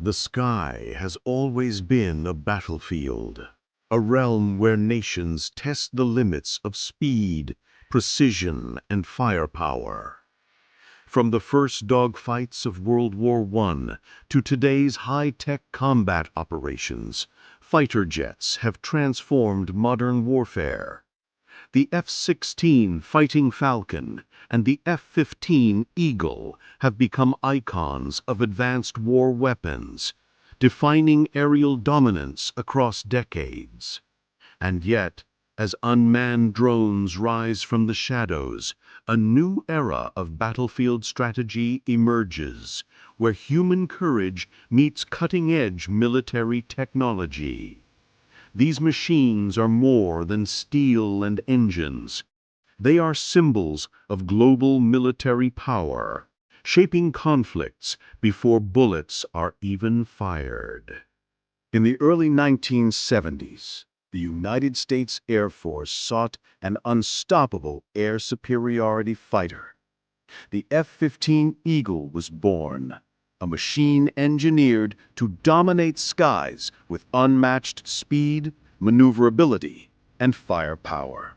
The sky has always been a battlefield, a realm where nations test the limits of speed, precision, and firepower. From the first dogfights of World War I to today's high-tech combat operations, fighter jets have transformed modern warfare. The F-16 Fighting Falcon and the F-15 Eagle have become icons of advanced war weapons, defining aerial dominance across decades. And yet, as unmanned drones rise from the shadows, a new era of battlefield strategy emerges, where human courage meets cutting-edge military technology. These machines are more than steel and engines. They are symbols of global military power, shaping conflicts before bullets are even fired. In the early 1970s, the United States Air Force sought an unstoppable air superiority fighter. The F-15 Eagle was born, a machine engineered to dominate skies with unmatched speed, maneuverability, and firepower.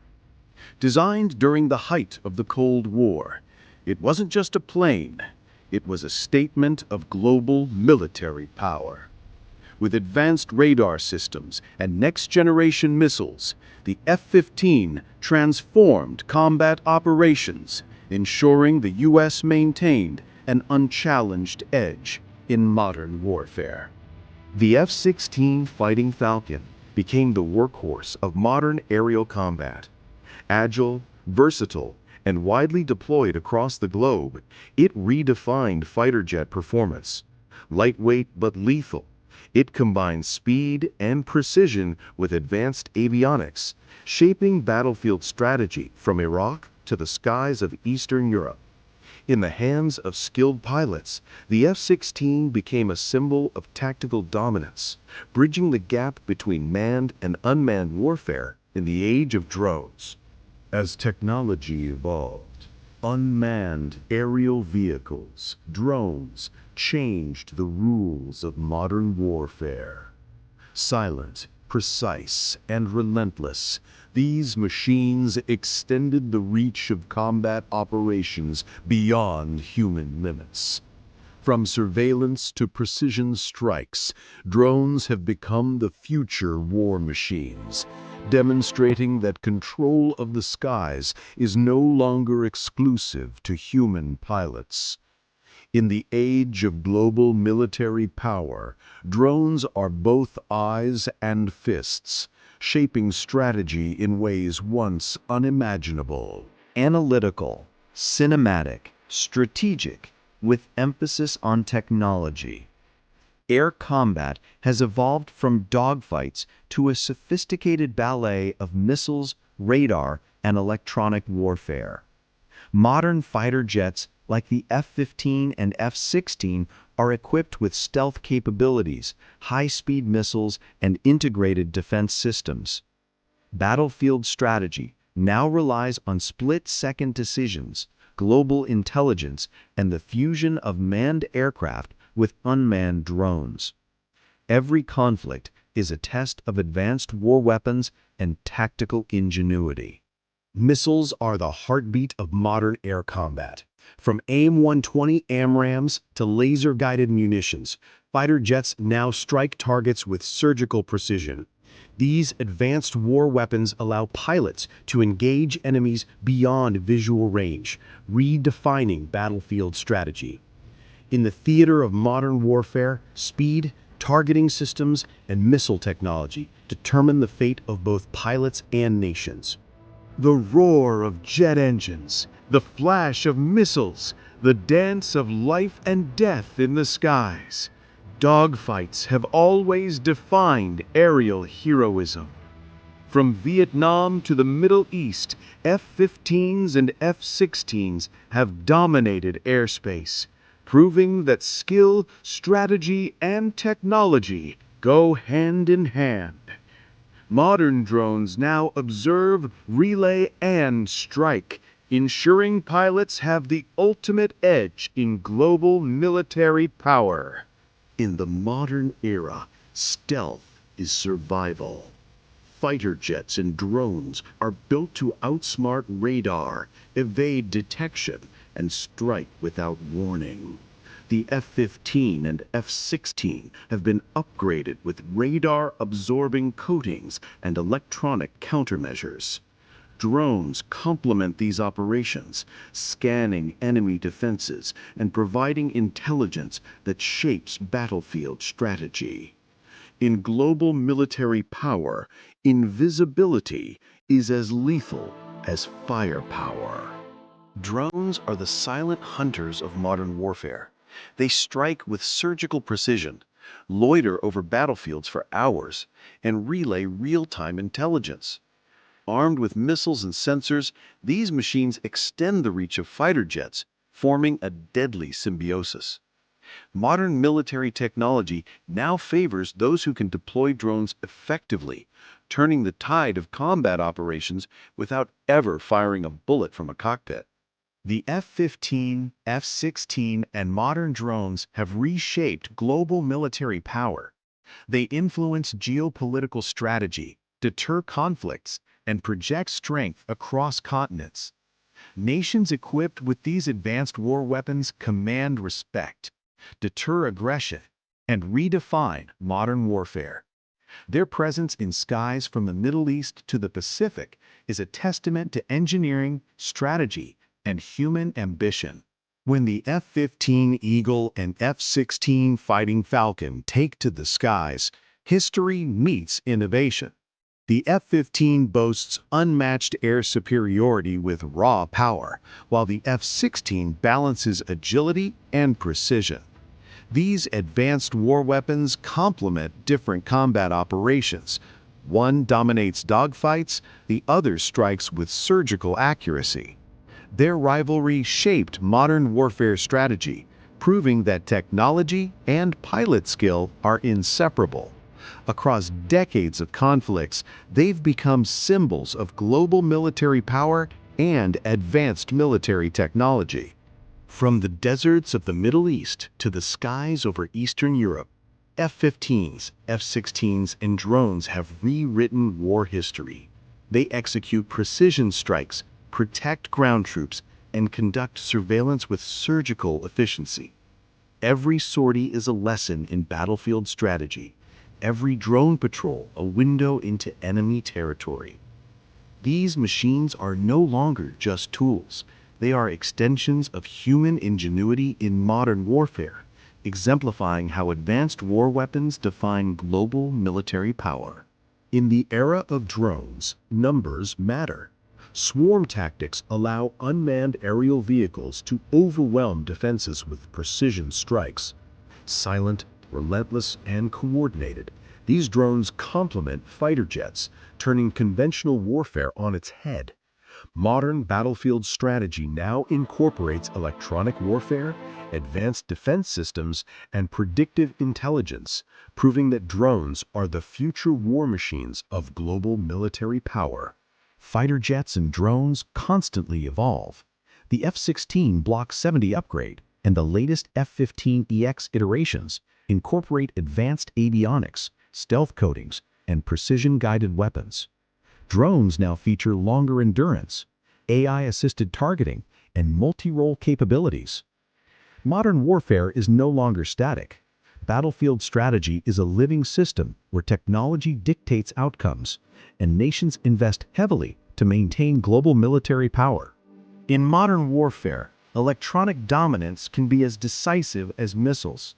Designed during the height of the Cold War, it wasn't just a plane, it was a statement of global military power. With advanced radar systems and next-generation missiles, the F-15 transformed combat operations, ensuring the U.S. maintained an unchallenged edge in modern warfare. The F-16 Fighting Falcon became the workhorse of modern aerial combat. Agile, versatile, and widely deployed across the globe, it redefined fighter jet performance. Lightweight but lethal, it combines speed and precision with advanced avionics, shaping battlefield strategy from Iraq to the skies of Eastern Europe. In the hands of skilled pilots, the F-16 became a symbol of tactical dominance, bridging the gap between manned and unmanned warfare in the age of drones. As technology evolved, unmanned aerial vehicles, drones, changed the rules of modern warfare. Silent, precise, and relentless, these machines extended the reach of combat operations beyond human limits. From surveillance to precision strikes, drones have become the future war machines, demonstrating that control of the skies is no longer exclusive to human pilots. In the age of global military power, drones are both eyes and fists, shaping strategy in ways once unimaginable. Analytical, cinematic, strategic, with emphasis on technology. Air combat has evolved from dogfights to a sophisticated ballet of missiles, radar, and electronic warfare. Modern fighter jets like the F-15 and F-16 are equipped with stealth capabilities, high-speed missiles, and integrated defense systems. Battlefield strategy now relies on split-second decisions, global intelligence, and the fusion of manned aircraft with unmanned drones. Every conflict is a test of advanced war weapons and tactical ingenuity. Missiles are the heartbeat of modern air combat. From AIM-120 AMRAAMs to laser-guided munitions, fighter jets now strike targets with surgical precision. These advanced war weapons allow pilots to engage enemies beyond visual range, redefining battlefield strategy. In the theater of modern warfare, speed, targeting systems, and missile technology determine the fate of both pilots and nations. The roar of jet engines, the flash of missiles, the dance of life and death in the skies. Dogfights have always defined aerial heroism. From Vietnam to the Middle East, F-15s and F-16s have dominated airspace, proving that skill, strategy, and technology go hand in hand. Modern drones now observe, relay, and strike, ensuring pilots have the ultimate edge in global military power. In the modern era, stealth is survival. Fighter jets and drones are built to outsmart radar, evade detection, and strike without warning. The F-15 and F-16 have been upgraded with radar-absorbing coatings and electronic countermeasures. Drones complement these operations, scanning enemy defenses and providing intelligence that shapes battlefield strategy. In global military power, invisibility is as lethal as firepower. Drones are the silent hunters of modern warfare. They strike with surgical precision, loiter over battlefields for hours, and relay real-time intelligence. Armed with missiles and sensors, these machines extend the reach of fighter jets, forming a deadly symbiosis. Modern military technology now favors those who can deploy drones effectively, turning the tide of combat operations without ever firing a bullet from a cockpit. The F-15, F-16, and modern drones have reshaped global military power. They influence geopolitical strategy, deter conflicts, and project strength across continents. Nations equipped with these advanced war weapons command respect, deter aggression, and redefine modern warfare. Their presence in skies from the Middle East to the Pacific is a testament to engineering, strategy, and human ambition. When the F-15 Eagle and F-16 Fighting Falcon take to the skies, history meets innovation. The F-15 boasts unmatched air superiority with raw power, while the F-16 balances agility and precision. These advanced war weapons complement different combat operations. One dominates dogfights, the other strikes with surgical accuracy. Their rivalry shaped modern warfare strategy, proving that technology and pilot skill are inseparable. Across decades of conflicts, they've become symbols of global military power and advanced military technology. From the deserts of the Middle East to the skies over Eastern Europe, F-15s, F-16s, and drones have rewritten war history. They execute precision strikes, protect ground troops, and conduct surveillance with surgical efficiency. Every sortie is a lesson in battlefield strategy. Every drone patrol a window into enemy territory. These machines are no longer just tools. They are extensions of human ingenuity in modern warfare, exemplifying how advanced war weapons define global military power. In the era of drones, numbers matter. Swarm tactics allow unmanned aerial vehicles to overwhelm defenses with precision strikes. Silent, relentless, and coordinated, these drones complement fighter jets, turning conventional warfare on its head. Modern battlefield strategy now incorporates electronic warfare, advanced defense systems, and predictive intelligence, proving that drones are the future war machines of global military power. Fighter jets and drones constantly evolve. The F-16 Block 70 upgrade and the latest F-15EX iterations incorporate advanced avionics, stealth coatings, and precision-guided weapons. Drones now feature longer endurance, AI-assisted targeting, and multi-role capabilities. Modern warfare is no longer static. Battlefield strategy is a living system where technology dictates outcomes, and nations invest heavily to maintain global military power. In modern warfare, electronic dominance can be as decisive as missiles.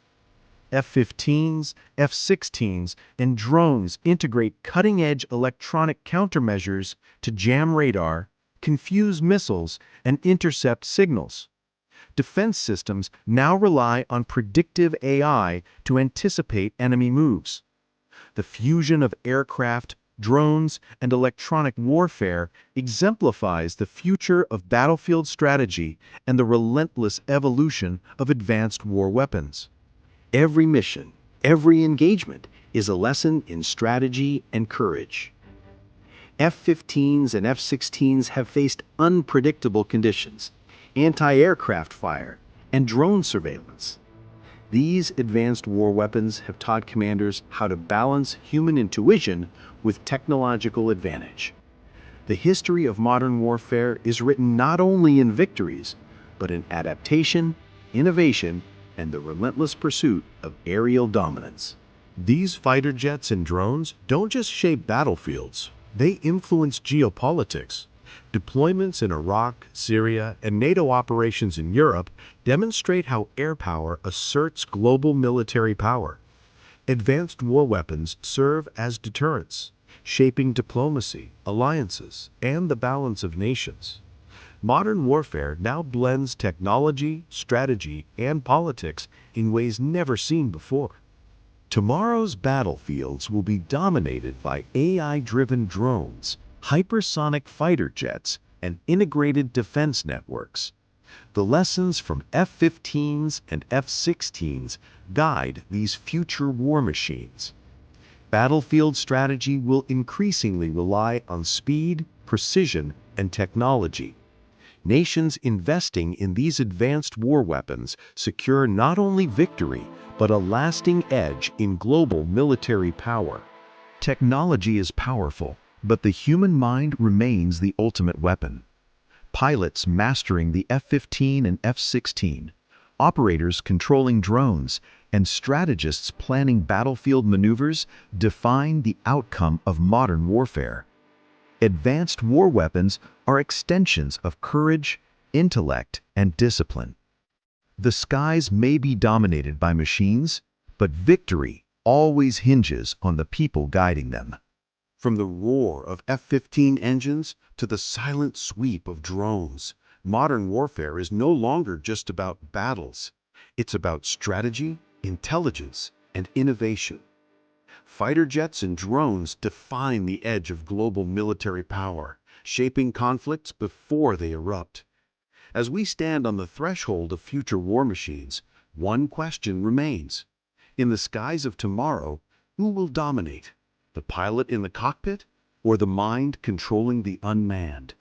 F-15s, F-16s, and drones integrate cutting-edge electronic countermeasures to jam radar, confuse missiles, and intercept signals. Defense systems now rely on predictive AI to anticipate enemy moves. The fusion of aircraft, drones, and electronic warfare exemplifies the future of battlefield strategy and the relentless evolution of advanced war weapons. Every mission, every engagement is a lesson in strategy and courage. F-15s and F-16s have faced unpredictable conditions, anti-aircraft fire, and drone surveillance. These advanced war weapons have taught commanders how to balance human intuition with technological advantage. The history of modern warfare is written not only in victories, but in adaptation, innovation, and the relentless pursuit of aerial dominance. These fighter jets and drones don't just shape battlefields, they influence geopolitics. Deployments in Iraq, Syria, and NATO operations in Europe demonstrate how air power asserts global military power. Advanced war weapons serve as deterrents, shaping diplomacy, alliances, and the balance of nations. Modern warfare now blends technology, strategy, and politics in ways never seen before. Tomorrow's battlefields will be dominated by AI-driven drones, hypersonic fighter jets, and integrated defense networks. The lessons from F-15s and F-16s guide these future war machines. Battlefield strategy will increasingly rely on speed, precision, and technology. Nations investing in these advanced war weapons secure not only victory, but a lasting edge in global military power. Technology is powerful, but the human mind remains the ultimate weapon. Pilots mastering the F-15 and F-16, operators controlling drones, and strategists planning battlefield maneuvers define the outcome of modern warfare. Advanced war weapons are extensions of courage, intellect, and discipline. The skies may be dominated by machines, but victory always hinges on the people guiding them. From the roar of F-15 engines to the silent sweep of drones, modern warfare is no longer just about battles. It's about strategy, intelligence, and innovation. Fighter jets and drones define the edge of global military power, shaping conflicts before they erupt. As we stand on the threshold of future war machines, one question remains. In the skies of tomorrow, who will dominate? The pilot in the cockpit or the mind controlling the unmanned?